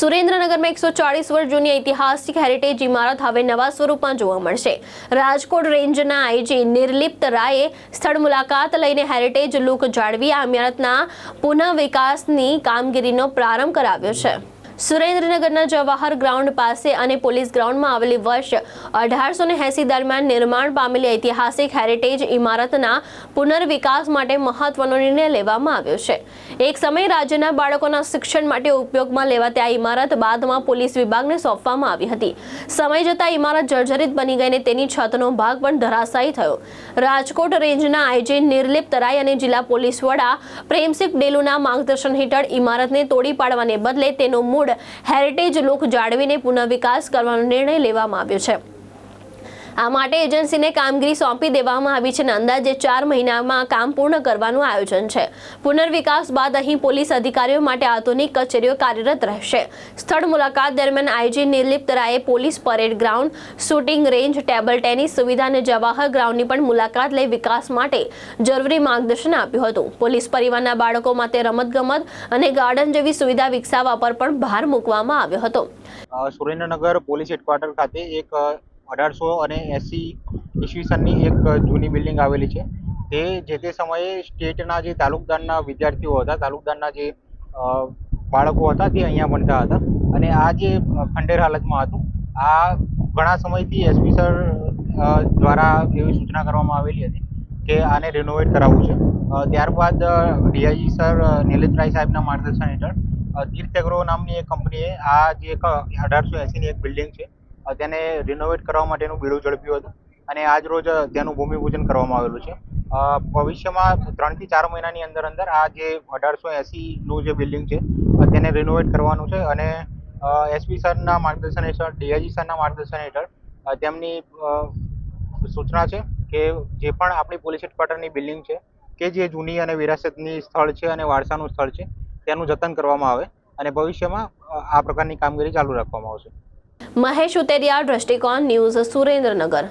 સુરેન્દ્રનગરમાં 140 વર્ષ જૂની ઐતિહાસિક હેરિટેજ ઇમારત હવે નવા સ્વરૂપમાં જોવા મળશે। રાજકોટ રેન્જના આઈજી નિર્લિપ્ત રાયે સ્થળ મુલાકાત લઈને હેરિટેજ લુક જાળવી આ ઇમારતના પુનઃવિકાસની કામગીરીનો પ્રારંભ કરાવ્યો છે। સુરેન્દ્રનગરના જવાહર ગ્રાઉન્ડ પાસે અને પોલીસ ગ્રાઉન્ડમાં આવેલી વર્ષ 1880 દરમિયાન નિર્માણ પામેલી ઐતિહાસિક હેરિટેજ ઇમારતના પુનર્વિકાસ માટે મહત્વનો નિર્ણય લેવામાં આવ્યો છે। એક સમય રાજ્યના બાળકોના શિક્ષણ માટે ઉપયોગમાં લેવાતી આ ઇમારત બાદમાં પોલીસ વિભાગને સોંપવામાં આવી હતી। સમય જતાં ઇમારત જર્જરિત બની ગઈ અને તેની છતનો ભાગ પણ ધરાશાયી થયો। રાજકોટ રેન્જના આઈજી નિર્લિપ્ત રાય અને જિલ્લા પોલીસ વડા પ્રેમસિંહ ડેલુના માર્ગદર્શન હેઠળ ઇમારતને તોડી પાડવાને બદલે તેનો મૂળ હેરિટેજ લુક જાળવીને પુનઃવિકાસ કરવાનો નિર્ણય લેવામાં આવ્યો છે। આ માટે એજન્સીને કામગીરી સોંપી દેવામાં આવી છે અને અંદાજે 4 મહિનામાં કામ પૂર્ણ કરવાનું આયોજન છે। પુનર્વિકાસ બાદ અહીં પોલીસ અધિકારીઓ માટે આધુનિક કચેરીઓ કાર્યરત રહેશે। સ્થળ મુલાકાત દરમિયાન આઈજી નિર્લિપ્ત રાયે police parade ground, shooting range, table tennis સુવિધા અને જવાહર ગ્રાઉન્ડની પણ મુલાકાત લઈ વિકાસ માટે જરૂરી માર્ગદર્શન આપ્યું હતું। પોલીસ પરિવારના બાળકો માટે રમતગમત અને ગાર્ડન જેવી સુવિધા વિકસાવવા પર પણ ભાર મૂકવામાં આવ્યો હતો। સુરેન્દ્રનગર પોલીસ હેડક્વાર્ટર ખાતે એક 1880 ઈસવીસનની એક જૂની બિલ્ડિંગ આવેલી છે। તે જે સમયે સ્ટેટના જે તાલુકદારના વિદ્યાર્થીઓ હતા, તાલુકદારના જે બાળકો હતા તે અહીંયા ભણતા હતા અને આ જે ખંડેર હાલતમાં હતું, આ ઘણા સમયથી એસપી સર દ્વારા એવી સૂચના કરવામાં આવેલી હતી કે આને રિનોવેટ કરાવવું છે। ત્યારબાદ ડીઆઈજી સર નિર્લિપ્ત રાય સાહેબના માર્ગદર્શન હેઠળ તીર્થ એગ્રો નામની એક કંપનીએ આ જે 1880ની એક બિલ્ડિંગ છે તેને રિનોવેટ કરવા માટેનું બીડું ઝડપ્યું હતું અને આજ રોજ તેનું ભૂમિપૂજન કરવામાં આવેલું છે। ભવિષ્યમાં 3 થી 4 મહિનાની અંદર આ જે 1880નું જે બિલ્ડિંગ છે તેને રિનોવેટ કરવાનું છે અને એસપી સરના માર્ગદર્શન હેઠળ, ડીઆઈજી સરના માર્ગદર્શન હેઠળ તેમની સૂચના છે કે જે પણ આપણી પોલીસ હેડક્વાર્ટરની બિલ્ડિંગ છે કે જે જૂની અને વિરાસતની સ્થળ છે અને વારસાનું સ્થળ છે તેનું જતન કરવામાં આવે અને ભવિષ્યમાં આ પ્રકારની કામગીરી ચાલુ રાખવામાં આવશે। મહેશ ઉતેરિયા, દ્રષ્ટિકોણ ન્યૂઝ, સુરેન્દ્રનગર।